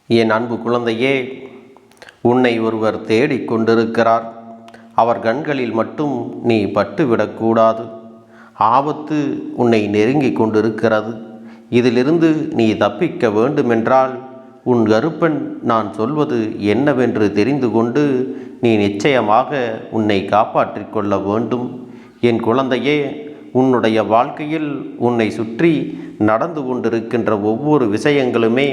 என் அன்பு குழந்தையே, உன்னை ஒருவர் தேடிக் கொண்டிருக்கிறார். அவர் கண்களில் மட்டும் நீ பட்டுவிடக்கூடாது. ஆபத்து உன்னை நெருங்கிக் கொண்டிருக்கிறது. இதிலிருந்து நீ தப்பிக்க வேண்டுமென்றால் உன் கருப்பன் நான் சொல்வது என்னவென்று தெரிந்து கொண்டு நீ நிச்சயமாக உன்னை காப்பாற்றிக் கொள்ள வேண்டும். என் குழந்தையே, உன்னுடைய வாழ்க்கையில் உன்னை சுற்றி நடந்து கொண்டிருக்கின்ற ஒவ்வொரு விஷயங்களுமே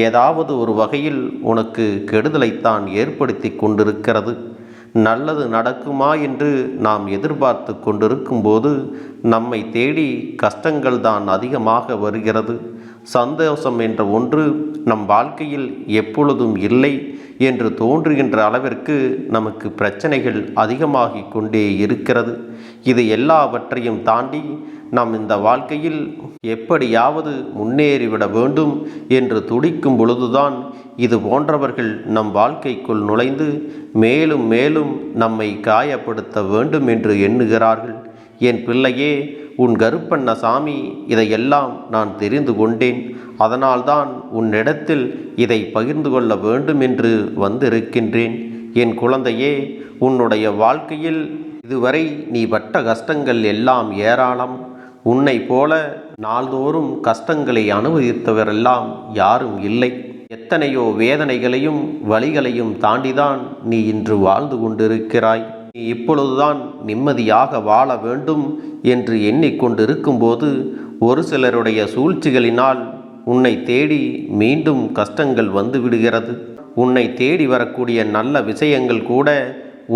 ஏதாவது ஒரு வகையில் உனக்கு கெடுதலைத்தான் ஏற்படுத்தி கொண்டிருக்கிறது. நல்லது நடக்குமா என்று நாம் எதிர்பார்த்து கொண்டிருக்கும்போது நம்மை தேடி கஷ்டங்கள் தான் அதிகமாக வருகிறது. சந்தோஷம் என்ற ஒன்று நம் வாழ்க்கையில் எப்பொழுதும் இல்லை என்று தோன்றுகின்ற அளவிற்கு நமக்கு பிரச்சனைகள் அதிகமாகிக் கொண்டே இருக்கிறது. இது எல்லாவற்றையும் தாண்டி நாம் இந்த வாழ்க்கையில் எப்படியாவது முன்னேறிவிட வேண்டும் என்று துடிக்கும் பொழுதுதான் இது போன்றவர்கள் நம் வாழ்க்கைக்குள் நுழைந்து மேலும் மேலும் நம்மை காயப்படுத்த வேண்டும் என்று எண்ணுகிறார்கள். என் பிள்ளையே, உன் கருப்பண்ணசாமி இதையெல்லாம் நான் தெரிந்து கொண்டேன். அதனால்தான் உன்னிடத்தில் இதை பகிர்ந்து கொள்ள வேண்டும் என்று வந்திருக்கின்றேன். என் குழந்தையே, உன்னுடைய வாழ்க்கையில் இதுவரை நீ பட்ட கஷ்டங்கள் எல்லாம் ஏராளம். உன்னை போல நாள்தோறும் கஷ்டங்களை அனுபவித்தவரெல்லாம் யாரும் இல்லை. எத்தனையோ வேதனைகளையும் வலிகளையும் தாண்டிதான் நீ இன்று வாழ்ந்து கொண்டிருக்கிறாய். நீ இப்பொழுதுதான் நிம்மதியாக வாழ வேண்டும் என்று எண்ணிக்கொண்டிருக்கும்போது ஒரு சிலருடைய சூழ்ச்சிகளினால் உன்னை தேடி மீண்டும் கஷ்டங்கள் வந்து விடுகிறது. உன்னை தேடி வரக்கூடிய நல்ல விஷயங்கள் கூட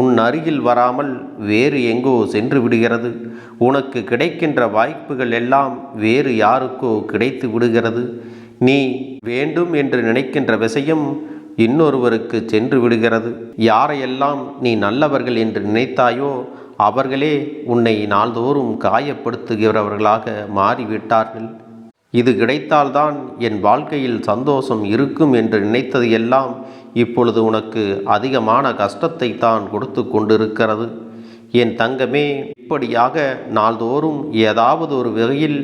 உன் அருகில் வராமல் வேறு எங்கோ சென்று விடுகிறது. உனக்கு கிடைக்கின்ற வாய்ப்புகள் எல்லாம் வேறு யாருக்கோ கிடைத்து விடுகிறது. நீ வேண்டும் என்று நினைக்கின்ற விஷயம் இன்னொருவருக்கு சென்று விடுகிறது. யாரையெல்லாம் நீ நல்லவர்கள் என்று நினைத்தாயோ அவர்களே உன்னை நாள்தோறும் காயப்படுத்துகிறவர்களாக மாறிவிட்டார்கள். இது கிடைத்தால்தான் என் வாழ்க்கையில் சந்தோஷம் இருக்கும் என்று நினைத்தது எல்லாம் இப்பொழுது உனக்கு அதிகமான கஷ்டத்தை தான் கொடுத்து கொண்டிருக்கிறது. என் தங்கமே, இப்படியாக நாள்தோறும் ஏதாவது ஒரு வகையில்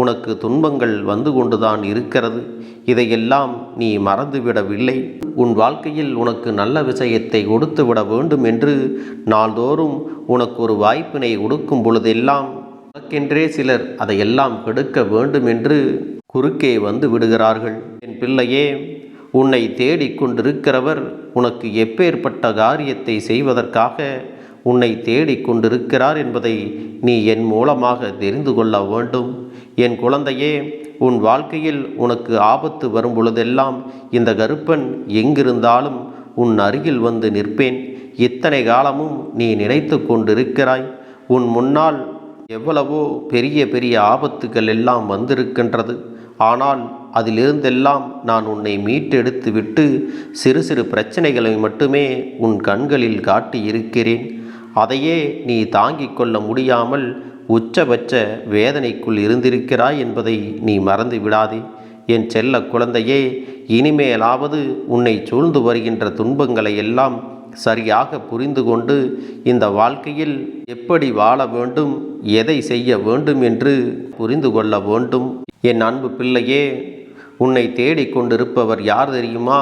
உனக்கு துன்பங்கள் வந்து கொண்டுதான் இருக்கிறது. இதையெல்லாம் நீ மறந்துவிடவில்லை. உன் வாழ்க்கையில் உனக்கு நல்ல விஷயத்தை கொடுத்து விட வேண்டும் என்று நாள்தோறும் உனக்கு ஒரு வாய்ப்பினை கொடுக்கும் பொழுதெல்லாம் உனக்கென்றே சிலர் அதையெல்லாம் கெடுக்க வேண்டும் என்று குறுக்கே வந்து விடுகிறார்கள். என் பிள்ளையே, உன்னை தேடிக்கொண்டிருக்கிறவர் உனக்கு எப்பேற்பட்ட காரியத்தை செய்வதற்காக உன்னை தேடிக்கொண்டிருக்கிறார் என்பதை நீ என் மூலமாக தெரிந்து கொள்ள வேண்டும். என் குழந்தையே, உன் வாழ்க்கையில் உனக்கு ஆபத்து வரும் பொழுதெல்லாம் இந்த கருப்பன் எங்கிருந்தாலும் உன் அருகில் வந்து நிற்பேன். இத்தனை காலமும் நீ நினைத்து கொண்டிருக்கிறாய். உன் முன்னால் எவ்வளவோ பெரிய பெரிய ஆபத்துகள் எல்லாம் வந்திருக்கின்றது. ஆனால் அதிலிருந்தெல்லாம் நான் உன்னை மீட்டெடுத்து விட்டு சிறு சிறு பிரச்சனைகளை மட்டுமே உன் கண்களில் காட்டி இருக்கிறேன். அதையே நீ தாங்கிக் கொள்ள முடியாமல் உச்சபட்ச வேதனைக்குள் இருந்திருக்கிறாய் என்பதை நீ மறந்து விடாதே. என் செல்ல குழந்தையே, இனிமேலாவது உன்னை சூழ்ந்து வருகின்ற துன்பங்களை எல்லாம் சரியாக புரிந்து கொண்டு இந்த வாழ்க்கையில் எப்படி வாழ வேண்டும், எதை செய்ய வேண்டும் என்று புரிந்து கொள்ள வேண்டும். என் அன்பு பிள்ளையே, உன்னை தேடிக்கொண்டிருப்பவர் யார் தெரியுமா?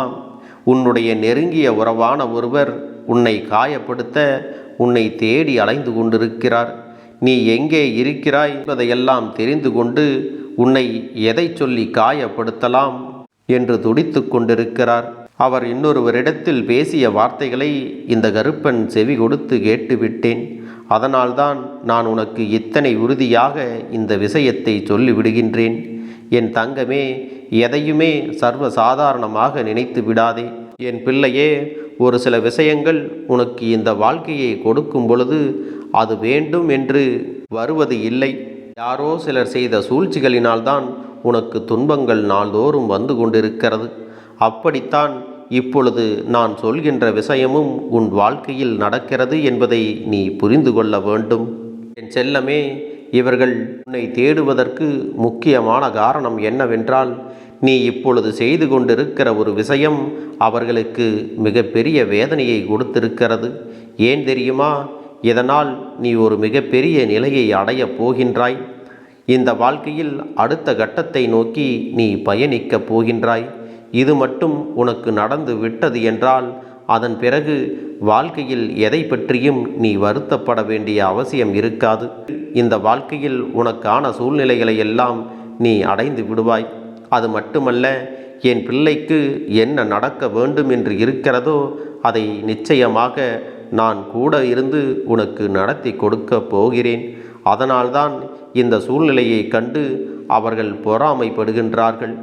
உன்னுடைய நெருங்கிய உறவான ஒருவர் உன்னை காயப்படுத்த உன்னை தேடி அலைந்து கொண்டிருக்கிறார். நீ எங்கே இருக்கிறாய் என்பதையெல்லாம் தெரிந்து கொண்டு உன்னை எதை சொல்லி காயப்படுத்தலாம் என்று துடித்து கொண்டிருக்கிறார். அவர் இன்னொருவரிடத்தில் பேசிய வார்த்தைகளை இந்த கருப்பன் செவி கொடுத்து கேட்டுவிட்டேன். அதனால்தான் நான் உனக்கு இத்தனை உறுதியாக இந்த விஷயத்தை சொல்லிவிடுகின்றேன். என் தங்கமே, எதையுமே சர்வசாதாரணமாக நினைத்து விடாதே. என் பிள்ளையே, ஒரு சில விஷயங்கள் உனக்கு இந்த வாழ்க்கையை கொடுக்கும் பொழுது அது வேண்டும் என்று வருவது இல்லை. யாரோ சிலர் செய்த சூழ்ச்சிகளினால்தான் உனக்கு துன்பங்கள் நாள்தோறும் வந்து கொண்டிருக்கிறது. அப்படித்தான் இப்பொழுது நான் சொல்கின்ற விஷயமும் உன் வாழ்க்கையில் நடக்கிறது என்பதை நீ புரிந்து கொள்ள வேண்டும். என் செல்லமே, இவர்கள் உன்னை தேடுவதற்கு முக்கியமான காரணம் என்னவென்றால், நீ இப்பொழுது செய்து கொண்டிருக்கிற ஒரு விஷயம் அவர்களுக்கு மிகப்பெரிய வேதனையை கொடுத்திருக்கிறது. ஏன் தெரியுமா? இதனால் நீ ஒரு மிகப்பெரிய நிலையை அடையப் போகின்றாய். இந்த வாழ்க்கையில் அடுத்த கட்டத்தை நோக்கி நீ பயணிக்கப் போகின்றாய். இது மட்டும் உனக்கு நடந்து விட்டது என்றால் அதன் பிறகு வாழ்க்கையில் எதை பற்றியும் நீ வருத்தப்பட வேண்டிய அவசியம் இருக்காது. இந்த வாழ்க்கையில் உனக்கான சூழ்நிலைகளை எல்லாம் நீ அடைந்து விடுவாய். அது மட்டுமல்ல, என் பிள்ளைக்கு என்ன நடக்க வேண்டும் என்று இருக்கிறதோ அதை நிச்சயமாக நான் கூட இருந்து உனக்கு நடத்தி கொடுக்க போகிறேன். அதனால்தான் இந்த சூழ்நிலையை கண்டு அவர்கள் பொறாமைப்படுகின்றார்கள்.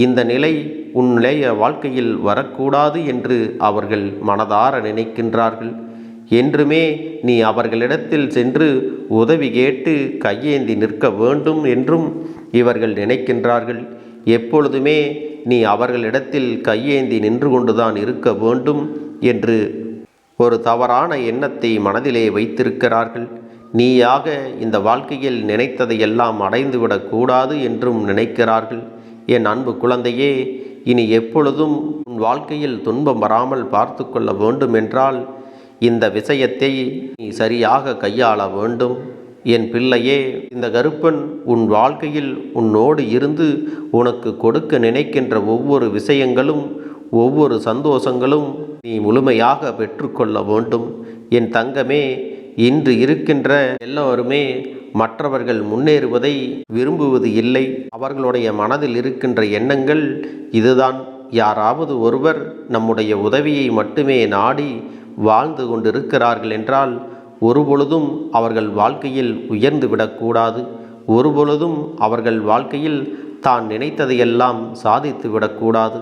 இந்த நிலை உன்னுடைய வாழ்க்கையில் வரக்கூடாது என்று அவர்கள் மனதார நினைக்கின்றார்கள். என்றுமே நீ அவர்களிடத்தில் சென்று உதவி கேட்டு கையேந்தி நிற்க வேண்டும் என்றும் இவர்கள் நினைக்கின்றார்கள். எப்பொழுதுமே நீ அவர்களிடத்தில் கையேந்தி நின்று கொண்டுதான் இருக்க வேண்டும் என்று ஒரு தவறான எண்ணத்தை மனதிலே வைத்திருக்கிறார்கள். நீயாக இந்த வாழ்க்கையில் நினைத்ததையெல்லாம் அடைந்துவிடக்கூடாது என்றும் நினைக்கிறார்கள். என் அன்பு குழந்தையே, இனி எப்பொழுதும் உன் வாழ்க்கையில் துன்பம் வராமல் பார்த்து கொள்ள வேண்டும் என்றால் இந்த விஷயத்தை நீ சரியாக கையாள வேண்டும். என் பிள்ளையே, இந்த கருப்பன் உன் வாழ்க்கையில் உன்னோடு இருந்து உனக்கு கொடுக்க நினைக்கின்ற ஒவ்வொரு விஷயங்களும், ஒவ்வொரு சந்தோஷங்களும் நீ முழுமையாக பெற்றுக்கொள்ள வேண்டும். என் தங்கமே, இன்று இருக்கின்ற எல்லோருமே மற்றவர்கள் முன்னேறுவதை விரும்புவது இல்லை. அவர்களுடைய மனதில் இருக்கின்ற எண்ணங்கள் இதுதான். யாராவது ஒருவர் நம்முடைய உதவியை மட்டுமே நாடி வாழ்ந்து கொண்டிருக்கிறார்கள் என்றால் ஒருபொழுதும் அவர்கள் வாழ்க்கையில் உயர்ந்து விடக்கூடாது. ஒருபொழுதும் அவர்கள் வாழ்க்கையில் தான் நினைத்ததையெல்லாம் சாதித்து விடக்கூடாது.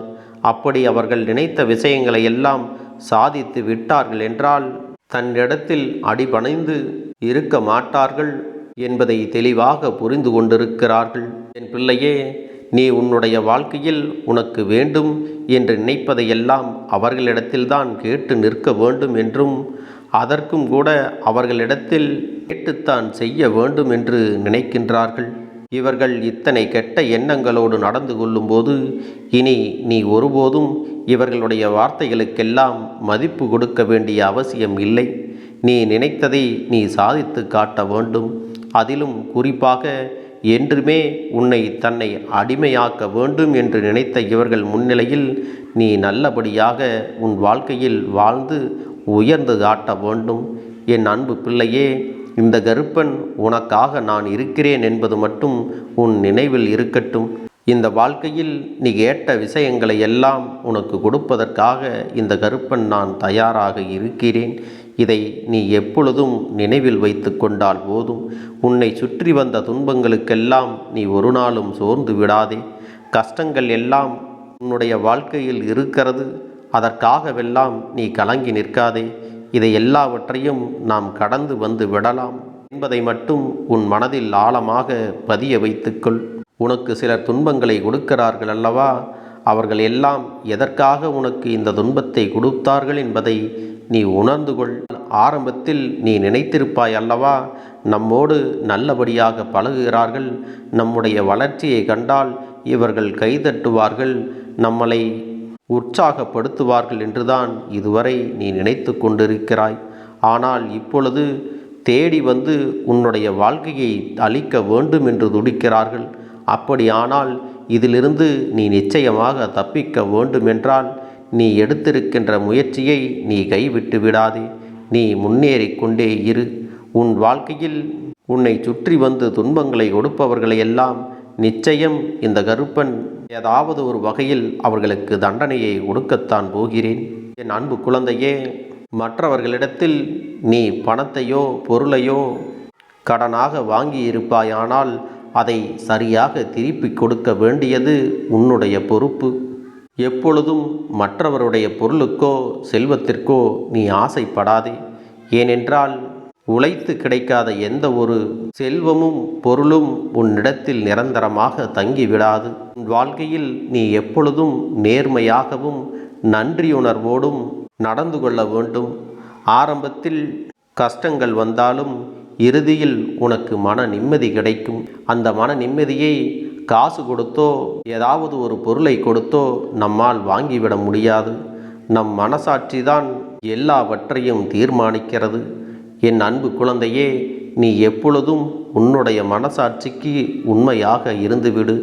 அப்படி அவர்கள் நினைத்த விஷயங்களை எல்லாம் சாதித்து விட்டார்கள் என்றால் தன்னிடத்தில் அடிபணிந்து இருக்க மாட்டார்கள் என்பதை தெளிவாக புரிந்து கொண்டிருக்கிறார்கள். என் பிள்ளையே, நீ உன்னுடைய வாழ்க்கையில் உனக்கு வேண்டும் என்று நினைப்பதையெல்லாம் அவர்களிடத்தில்தான் கேட்டு நிற்க வேண்டும் என்றும் அதற்கும் கூட அவர்களிடத்தில் கேட்டுத்தான் செய்ய வேண்டும் என்று நினைக்கின்றார்கள். இவர்கள் இத்தனை கெட்ட எண்ணங்களோடு நடந்து கொள்ளும்போது இனி நீ ஒருபோதும் இவர்களுடைய வார்த்தைகளுக்கெல்லாம் மதிப்பு கொடுக்க வேண்டிய அவசியம் இல்லை. நீ நினைத்ததை நீ சாதித்து காட்ட வேண்டும். அதிலும் குறிப்பாக என்றுமே உன்னை தன்னை அடிமையாக்க வேண்டும் என்று நினைத்த இவர்கள் முன்னிலையில் நீ நல்லபடியாக உன் வாழ்க்கையில் வாழ்ந்து உயர்ந்து காட்ட வேண்டும். என் அன்பு பிள்ளையே, இந்த கருப்பன் உனக்காக நான் இருக்கிறேன் என்பது மட்டும் உன் நினைவில் இருக்கட்டும். இந்த வாழ்க்கையில் நீ கேட்ட விஷயங்களை எல்லாம் உனக்கு கொடுப்பதற்காக இந்த கருப்பன் நான் தயாராக இருக்கிறேன். இதை நீ எப்பொழுதும் நினைவில் வைத்து கொண்டால் போதும். உன்னை சுற்றி வந்த துன்பங்களுக்கெல்லாம் நீ ஒரு நாளும் சோர்ந்து விடாதே. கஷ்டங்கள் எல்லாம் உன்னுடைய வாழ்க்கையில் இருக்கிறது, அதற்காகவெல்லாம் நீ கலங்கி நிற்காதே. இதை எல்லாவற்றையும் நாம் கடந்து வந்து விடலாம் என்பதை மட்டும் உன் மனதில் ஆழமாக பதிய வைத்துக்கொள். உனக்கு சிலர் துன்பங்களை கொடுக்கிறார்கள் அல்லவா? அவர்கள் எல்லாம் எதற்காக உனக்கு இந்த துன்பத்தை கொடுத்தார்கள் என்பதை நீ உணர்ந்து கொள். ஆரம்பத்தில் நீ நினைத்திருப்பாய் அல்லவா, நம்மோடு நல்லபடியாக பழகுகிறார்கள், நம்முடைய வளர்ச்சியை கண்டால் இவர்கள் கைதட்டுவார்கள், நம்மளை உற்சாகப்படுத்துவார்கள் என்றுதான் இதுவரை நீ நினைத்து கொண்டிருக்கிறாய். ஆனால் இப்பொழுது தேடி வந்து உன்னுடைய வாழ்க்கையை அழிக்க வேண்டும் என்று துடிக்கிறார்கள். அப்படியானால் இதிலிருந்து நீ நிச்சயமாக தப்பிக்க வேண்டுமென்றால் நீ எடுத்திருக்கின்ற முயற்சியை நீ கைவிட்டு விடாதே. நீ முன்னேறிக்கொண்டே இரு. உன் வாழ்க்கையில் உன்னை சுற்றி வந்து துன்பங்களை கொடுப்பவர்களை எல்லாம் நிச்சயம் இந்த கருப்பன் ஏதாவது ஒரு வகையில் அவர்களுக்கு தண்டனையை கொடுக்கத்தான் போகிறேன். என் அன்பு குழந்தையே, மற்றவர்களிடத்தில் நீ பணத்தையோ பொருளையோ கடனாக வாங்கி இருப்பாயானால் அதை சரியாக திருப்பி கொடுக்க வேண்டியது உன்னுடைய பொறுப்பு. எப்பொழுதும் மற்றவருடைய பொருளுக்கோ செல்வத்திற்கோ நீ ஆசைப்படாதே. ஏனென்றால் உழைத்து கிடைக்காத எந்த ஒரு செல்வமும் பொருளும் உன்னிடத்தில் நிரந்தரமாக தங்கிவிடாது. உன் வாழ்க்கையில் நீ எப்பொழுதும் நேர்மையாகவும் நன்றியுணர்வோடும் நடந்து கொள்ள வேண்டும். ஆரம்பத்தில் கஷ்டங்கள் வந்தாலும் இறுதியில் உனக்கு மன நிம்மதி கிடைக்கும். அந்த மன நிம்மதியை காசு கொடுத்தோ ஏதாவது ஒரு பொருளை கொடுத்தோ நம்மால் வாங்கிவிட முடியாது. நம் மனசாட்சி தான் எல்லாவற்றையும் தீர்மானிக்கிறது. என் அன்பு குழந்தையே, நீ எப்பொழுதும் உன்னுடைய மனசாட்சிக்கு உண்மையாக இருந்துவிடு.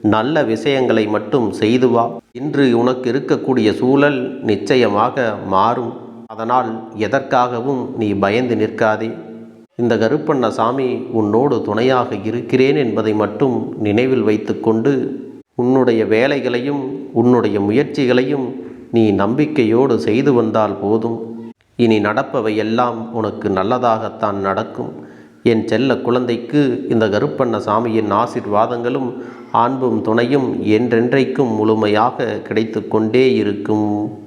நல்ல விஷயங்களை மட்டும் செய்து வா. இன்று உனக்கு இருக்கக்கூடிய சூழல் நிச்சயமாக மாறும். அதனால் எதற்காகவும் நீ பயந்து நிற்காதே. இந்த கருப்பண்ணசாமி உன்னோடு துணையாக இருக்கிறேன் என்பதை மட்டும் நினைவில் வைத்துக்கொண்டு உன்னுடைய வேலைகளையும் உன்னுடைய முயற்சிகளையும் நீ நம்பிக்கையோடு செய்து வந்தால் போதும். இனி நடப்பவை எல்லாம் உனக்கு நல்லதாகத்தான் நடக்கும். என் செல்ல குழந்தைக்கு இந்த கருப்பண்ணசாமியின் ஆசீர்வாதங்களும் அன்பும் துணையும் என்றென்றைக்கும் முழுமையாக கிடைத்து கொண்டே இருக்கும்.